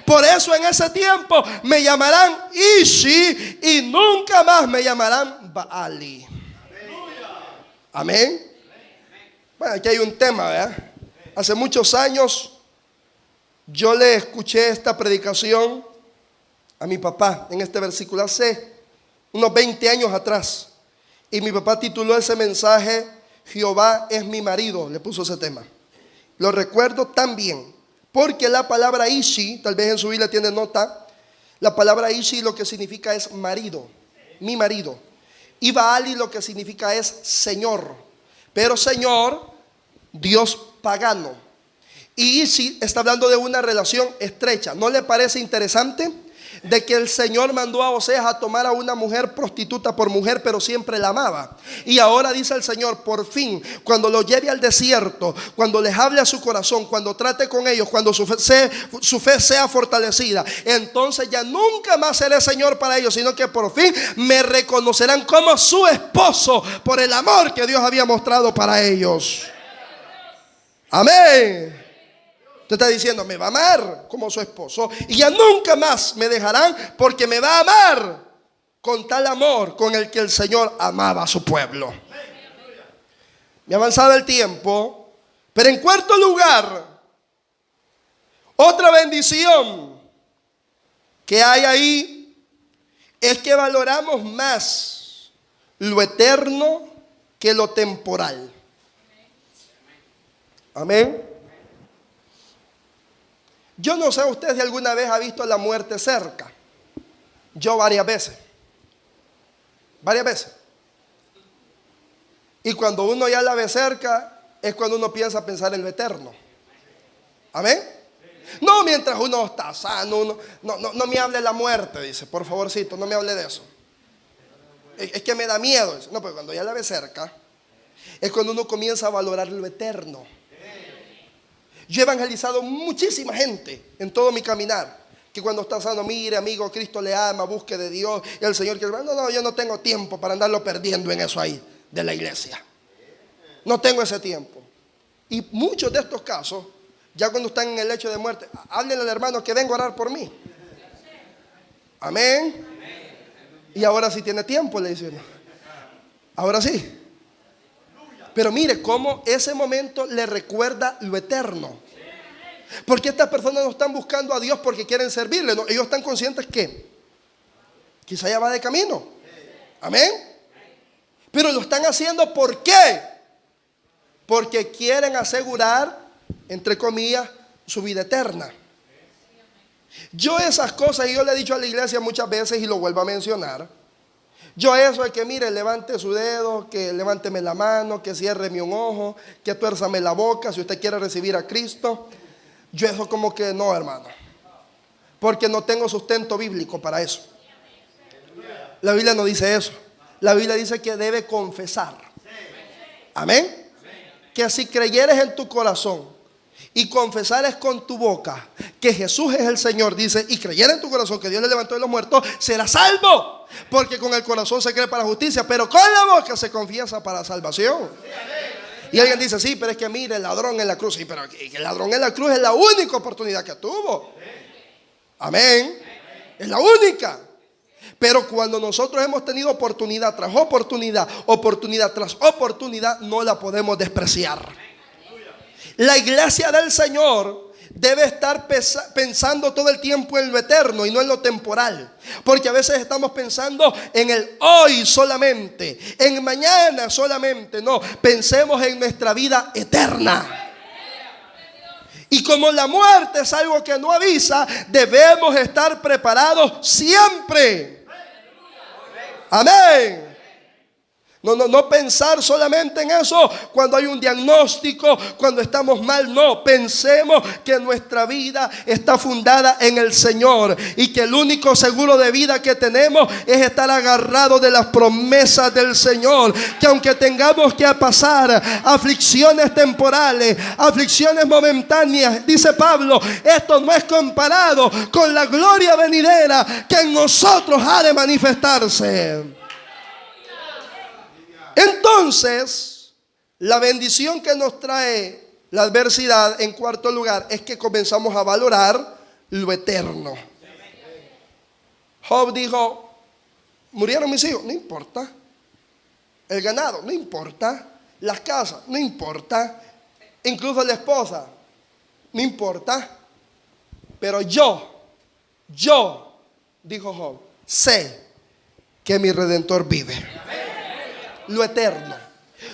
Por eso en ese tiempo me llamarán Ishi y nunca más me llamarán Baali. Amén. Bueno, aquí hay un tema, ¿verdad? Hace muchos años yo le escuché esta predicación a mi papá en este versículo hace unos 20 años atrás. Y mi papá tituló ese mensaje Jehová es mi marido, le puso ese tema. Lo recuerdo tan bien, porque la palabra Ishi, tal vez en su Biblia tiene nota, la palabra Ishi lo que significa es marido, mi marido. Y Baali lo que significa es Señor, pero Señor, Dios pagano. Y Ishi está hablando de una relación estrecha. ¿No le parece interesante? De que el Señor mandó a Oseas a tomar a una mujer prostituta por mujer, pero siempre la amaba. Y ahora dice el Señor, por fin, cuando lo lleve al desierto, cuando les hable a su corazón, cuando trate con ellos, cuando su fe sea fortalecida, entonces ya nunca más seré Señor para ellos, sino que por fin me reconocerán como su esposo por el amor que Dios había mostrado para ellos. Amén. Usted está diciendo, me va a amar como su esposo y ya nunca más me dejarán, porque me va a amar con tal amor con el que el Señor amaba a su pueblo. Me ha avanzado el tiempo, pero en cuarto lugar, otra bendición que hay ahí es que valoramos más lo eterno que lo temporal. Amén. Yo no sé usted si alguna vez ha visto la muerte cerca. Yo varias veces. Y cuando uno ya la ve cerca, es cuando uno piensa pensar en lo eterno. Amén. No mientras uno está sano, no me hable de la muerte, dice, por favorcito, no me hable de eso. Es que me da miedo. No, pero cuando ya la ve cerca, es cuando uno comienza a valorar lo eterno. Yo he evangelizado muchísima gente en todo mi caminar, que cuando está sano, mire amigo, Cristo le ama, busque de Dios, y el Señor quiere, no, yo no tengo tiempo para andarlo perdiendo en eso ahí de la iglesia. No tengo ese tiempo. Y muchos de estos casos, ya cuando están en el lecho de muerte, háblenle al hermano que vengo a orar por mí. Amén. Y ahora sí tiene tiempo, le dicen. Ahora sí. Pero mire cómo ese momento le recuerda lo eterno. Porque estas personas no están buscando a Dios porque quieren servirle, no, ellos están conscientes que quizá ya va de camino. Amén. Pero lo están haciendo ¿por qué? Porque quieren asegurar, entre comillas, su vida eterna. Yo esas cosas, y yo le he dicho a la iglesia muchas veces y lo vuelvo a mencionar. Yo eso de que mire, levante su dedo, que levánteme la mano, que ciérreme un ojo, que tuérzame la boca si usted quiere recibir a Cristo. Yo eso como que no, hermano, porque no tengo sustento bíblico para eso. La Biblia no dice eso. La Biblia dice que debe confesar. Amén. Que si creyeres en tu corazón y confesares con tu boca que Jesús es el Señor, dice, y creyeres en tu corazón que Dios le levantó de los muertos, serás salvo. Porque con el corazón se cree para justicia, pero con la boca se confiesa para salvación. Y alguien dice, sí, pero es que mire, el ladrón en la cruz. Sí, pero el ladrón en la cruz es la única oportunidad que tuvo. Amén. Es la única. Pero cuando nosotros hemos tenido oportunidad tras oportunidad, oportunidad tras oportunidad, no la podemos despreciar. La iglesia del Señor debe estar pensando todo el tiempo en lo eterno y no en lo temporal. Porque a veces estamos pensando en el hoy solamente, en mañana solamente. No, pensemos en nuestra vida eterna. Y como la muerte es algo que no avisa, debemos estar preparados siempre. Amén. No pensar solamente en eso cuando hay un diagnóstico, cuando estamos mal. No, pensemos que nuestra vida está fundada en el Señor y que el único seguro de vida que tenemos es estar agarrados de las promesas del Señor. Que aunque tengamos que pasar aflicciones temporales, aflicciones momentáneas, dice Pablo, esto no es comparado con la gloria venidera que en nosotros ha de manifestarse. Entonces, la bendición que nos trae la adversidad, en cuarto lugar, es que comenzamos a valorar lo eterno. Job dijo: murieron mis hijos, no importa. El ganado, no importa. Las casas, no importa. Incluso la esposa, no importa. Pero yo, dijo Job, sé que mi Redentor vive. Lo eterno.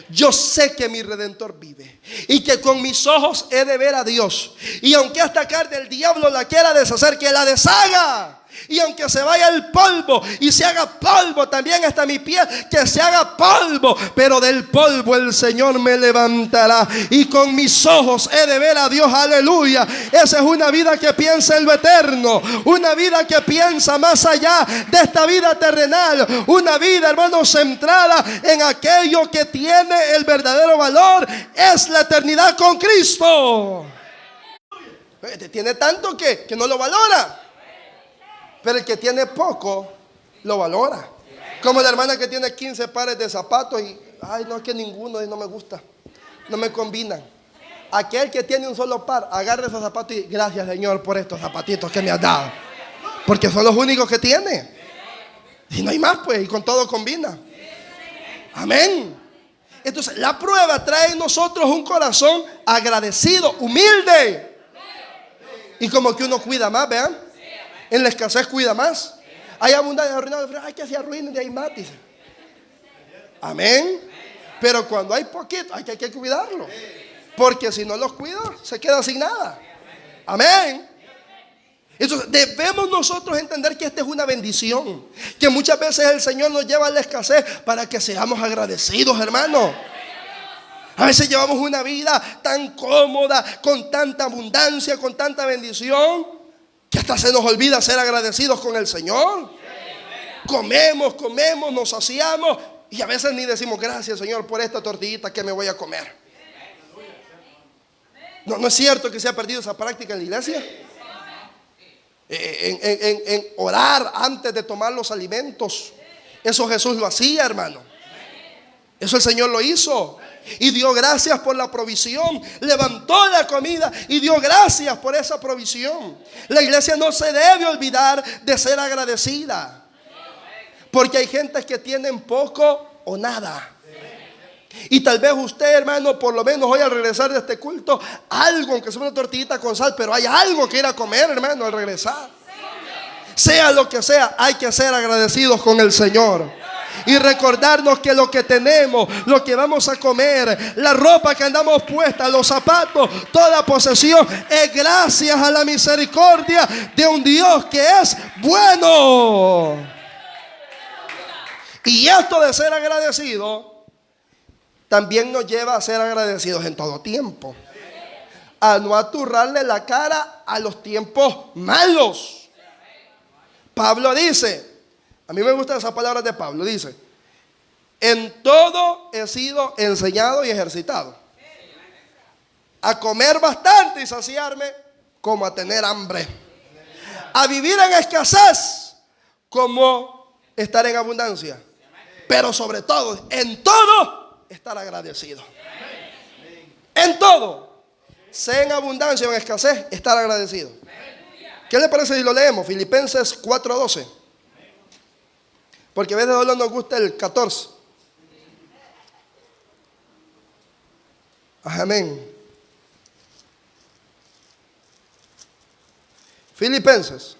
Yo sé que mi Redentor vive y que con mis ojos he de ver a Dios. Y aunque esta carne el diablo la quiera deshacer, que la deshaga. Y aunque se vaya el polvo y se haga polvo también hasta mi piel, que se haga polvo, pero del polvo el Señor me levantará. Y con mis ojos he de ver a Dios, aleluya. Esa es una vida que piensa en lo eterno, una vida que piensa más allá de esta vida terrenal, una vida, hermano, centrada en aquello que tiene el verdadero valor, es la eternidad con Cristo. Tiene tanto que no lo valora. Pero el que tiene poco, lo valora. Como la hermana que tiene 15 pares de zapatos y, ay, no, es que ninguno no me gusta, no me combinan. Aquel que tiene un solo par, agarra esos zapatos y, gracias Señor por estos zapatitos que me has dado. Porque son los únicos que tiene. Y no hay más, pues, y con todo combina. Amén. Entonces, la prueba trae en nosotros un corazón agradecido, humilde. Y como que uno cuida más, vean. En la escasez cuida más. Hay abundancia, arruinado, hay que se arruinen de ahí más, dice. Amén. Pero cuando hay poquito, hay que cuidarlo. Porque si no los cuida, se queda sin nada. Amén. Entonces debemos nosotros entender que esta es una bendición. Que muchas veces el Señor nos lleva a la escasez para que seamos agradecidos, hermano. A veces llevamos una vida tan cómoda, con tanta abundancia, con tanta bendición, que hasta se nos olvida ser agradecidos con el Señor. Comemos, nos saciamos y a veces ni decimos gracias Señor por esta tortillita que me voy a comer. No es cierto que se ha perdido esa práctica en la iglesia. En orar antes de tomar los alimentos. Eso Jesús lo hacía, hermano. Eso el Señor lo hizo. Y dio gracias por la provisión. Levantó la comida y dio gracias por esa provisión. La iglesia no se debe olvidar de ser agradecida. Porque hay gente que tienen poco o nada. Y tal vez usted, hermano, por lo menos hoy al regresar de este culto, algo, aunque sea una tortillita con sal, pero hay algo que ir a comer, hermano, al regresar. Sea lo que sea, hay que ser agradecidos con el Señor. Y recordarnos que lo que tenemos, lo que vamos a comer, la ropa que andamos puesta, los zapatos, toda posesión, es gracias a la misericordia de un Dios que es bueno. Y esto de ser agradecido también nos lleva a ser agradecidos en todo tiempo. A no aturrarle la cara a los tiempos malos. Pablo dice, a mí me gustan esas palabras de Pablo, dice: en todo he sido enseñado y ejercitado, a comer bastante y saciarme, como a tener hambre, a vivir en escasez como estar en abundancia, pero sobre todo, en todo, estar agradecido. En todo, sea en abundancia o en escasez, estar agradecido. ¿Qué le parece si lo leemos? Filipenses 4:12. Porque a veces solo nos gusta el 14. Amén. Filipenses.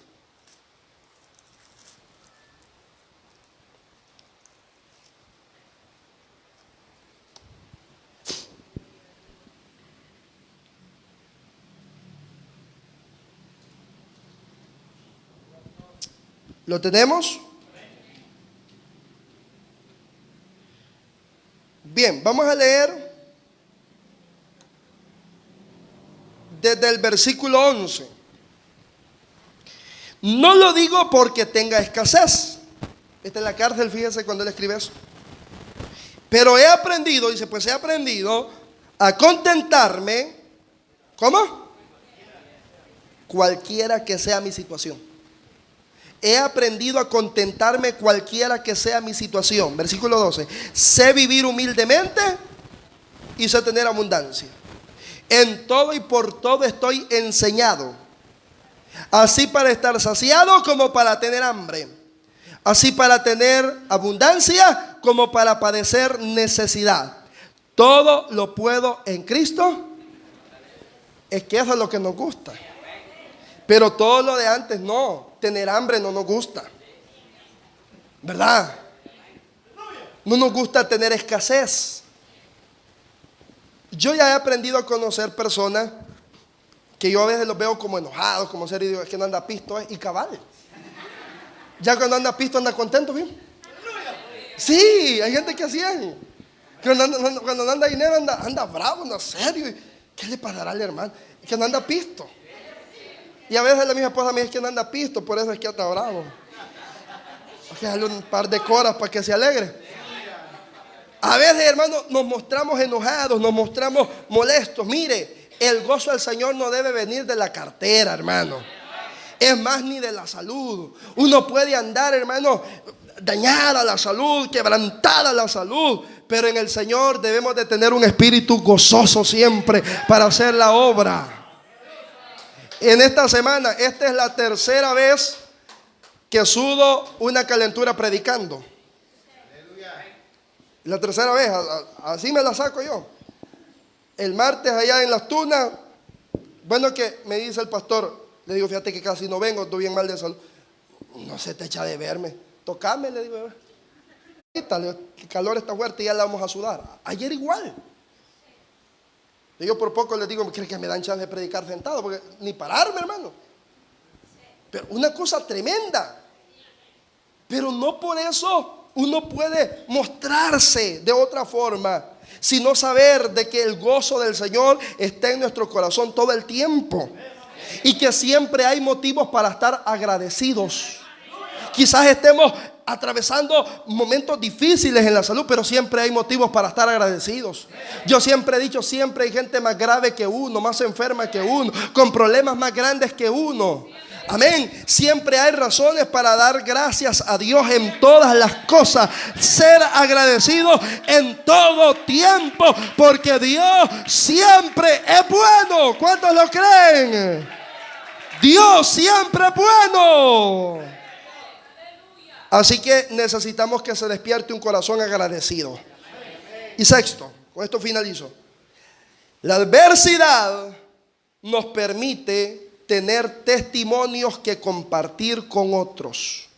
¿Lo tenemos? Bien, vamos a leer desde el versículo 11. No lo digo porque tenga escasez. Está en la cárcel, fíjese cuando él escribe eso. Pero he aprendido, dice, pues he aprendido a contentarme. ¿Cómo? Cualquiera que sea mi situación. he aprendido a contentarme cualquiera que sea mi situación. Versículo 12. Sé vivir humildemente y sé tener abundancia. En todo y por todo estoy enseñado, así para estar saciado como para tener hambre, así para tener abundancia como para padecer necesidad. Todo lo puedo en Cristo. Es que eso es lo que nos gusta. Pero todo lo de antes no. Tener hambre no nos gusta, ¿verdad? No nos gusta tener escasez. Yo ya he aprendido a conocer personas que yo a veces los veo como enojados, como ser, y digo, es que no anda pisto, y cabal. Ya cuando anda pisto anda contento, ¿bien? Sí, hay gente que así es. Cuando no anda dinero anda bravo, anda serio. ¿Qué le pasará al hermano? Que no anda pisto. Y a veces la misma esposa me dice que no anda pisto, por eso es que anda bravo. Hay que darle un par de coras para que se alegre. A veces, hermano, nos mostramos enojados, nos mostramos molestos. Mire, el gozo del Señor no debe venir de la cartera, hermano. Es más, ni de la salud. Uno puede andar, hermano, dañada la salud, quebrantada la salud, pero en el Señor debemos de tener un espíritu gozoso siempre para hacer la obra. En esta semana, esta es la tercera vez que sudo una calentura predicando. La tercera vez, así me la saco yo. El martes allá en Las Tunas, bueno, que me dice el pastor, le digo, fíjate que casi no vengo, estoy bien mal de salud. No se te echa de verme. Tocame, le digo. El calor está fuerte y ya la vamos a sudar. Ayer igual. Y yo por poco les digo, ¿crees que me dan chance de predicar sentado? Porque ni pararme, hermano. Pero una cosa tremenda. Pero no por eso uno puede mostrarse de otra forma, sino saber de que el gozo del Señor está en nuestro corazón todo el tiempo. Y que siempre hay motivos para estar agradecidos. Quizás estemos atravesando momentos difíciles en la salud, pero siempre hay motivos para estar agradecidos. Yo siempre he dicho, siempre hay gente más grave que uno, más enferma que uno, con problemas más grandes que uno. Amén. Siempre hay razones para dar gracias a Dios en todas las cosas. Ser agradecido en todo tiempo, porque Dios siempre es bueno. ¿Cuántos lo creen? Dios siempre es bueno. Así que necesitamos que se despierte un corazón agradecido. Y sexto, con esto finalizo. La adversidad nos permite tener testimonios que compartir con otros.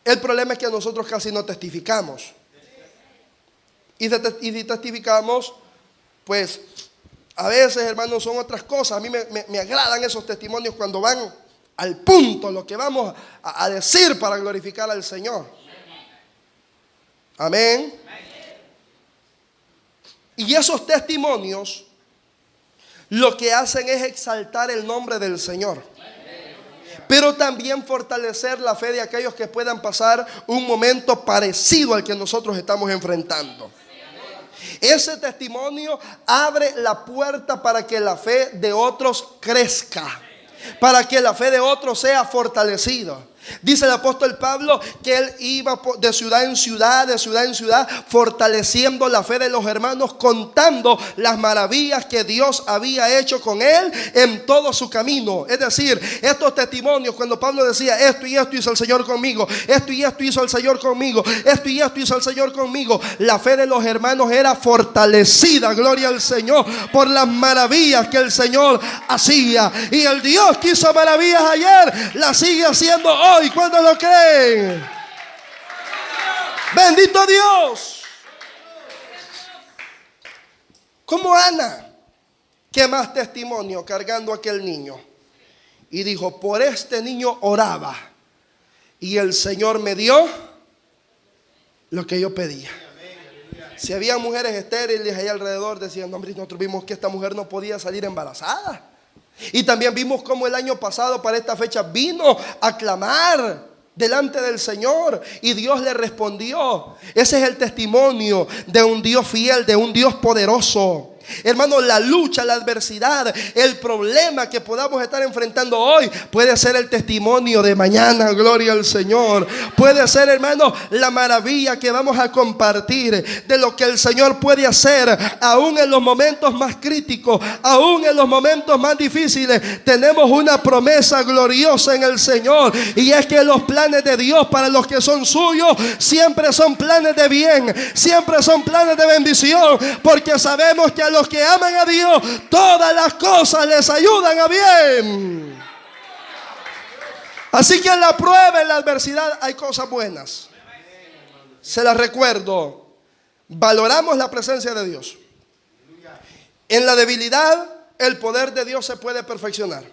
El problema es que nosotros casi no testificamos. Y si testificamos, pues a veces, hermanos, son otras cosas. A mí me agradan esos testimonios cuando van al punto, lo que vamos a decir para glorificar al Señor. Amén. Y esos testimonios lo que hacen es exaltar el nombre del Señor, pero también fortalecer la fe de aquellos que puedan pasar un momento parecido al que nosotros estamos enfrentando. Ese testimonio abre la puerta para que la fe de otros crezca, para que la fe de otros sea fortalecida. Dice el apóstol Pablo que él iba de ciudad en ciudad, fortaleciendo la fe de los hermanos, contando las maravillas que Dios había hecho con él en todo su camino. Es decir, estos testimonios, cuando Pablo decía esto y esto hizo el Señor conmigo, esto y esto hizo el Señor conmigo, esto y esto hizo el Señor conmigo, la fe de los hermanos era fortalecida, gloria al Señor, por las maravillas que el Señor hacía. Y el Dios que hizo maravillas ayer, la sigue haciendo hoy. ¿Cuántos lo creen? Bendito Dios. Como Ana, ¿qué más testimonio? Cargando a aquel niño. Y dijo, por este niño oraba, y el Señor me dio lo que yo pedía. Si había mujeres estériles ahí alrededor, decían, hombre, nosotros vimos que esta mujer no podía salir embarazada. Y también vimos cómo el año pasado para esta fecha vino a clamar delante del Señor y Dios le respondió. Ese es el testimonio de un Dios fiel, de un Dios poderoso. Hermano, la lucha, la adversidad, el problema que podamos estar enfrentando hoy puede ser el testimonio de mañana, gloria al Señor. Puede ser, hermano, la maravilla que vamos a compartir de lo que el Señor puede hacer, aún en los momentos más críticos, aún en los momentos más difíciles. Tenemos una promesa gloriosa en el Señor, y es que los planes de Dios para los que son suyos siempre son planes de bien, siempre son planes de bendición, porque sabemos que a los que aman a Dios todas las cosas les ayudan a bien. Así que en la prueba, en la adversidad, hay cosas buenas. Se las recuerdo. Valoramos la presencia de Dios. En la debilidad, el poder de Dios se puede perfeccionar.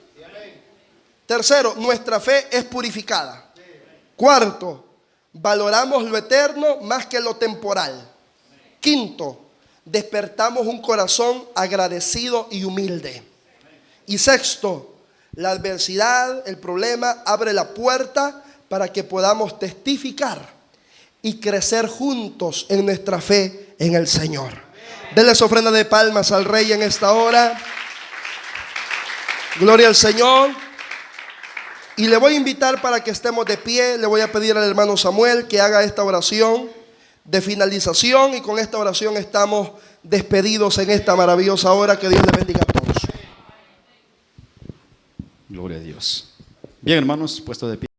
Tercero, nuestra fe es purificada. Cuarto, valoramos lo eterno más que lo temporal. Quinto, despertamos un corazón agradecido y humilde. Y sexto, la adversidad, el problema, abre la puerta para que podamos testificar y crecer juntos en nuestra fe en el Señor. Denle su ofrenda de palmas al Rey en esta hora. Gloria al Señor. Y le voy a invitar para que estemos de pie. Le voy a pedir al hermano Samuel que haga esta oración de finalización, y con esta oración estamos despedidos en esta maravillosa hora. Que Dios les bendiga a todos. Gloria a Dios. Bien, hermanos, puesto de pie.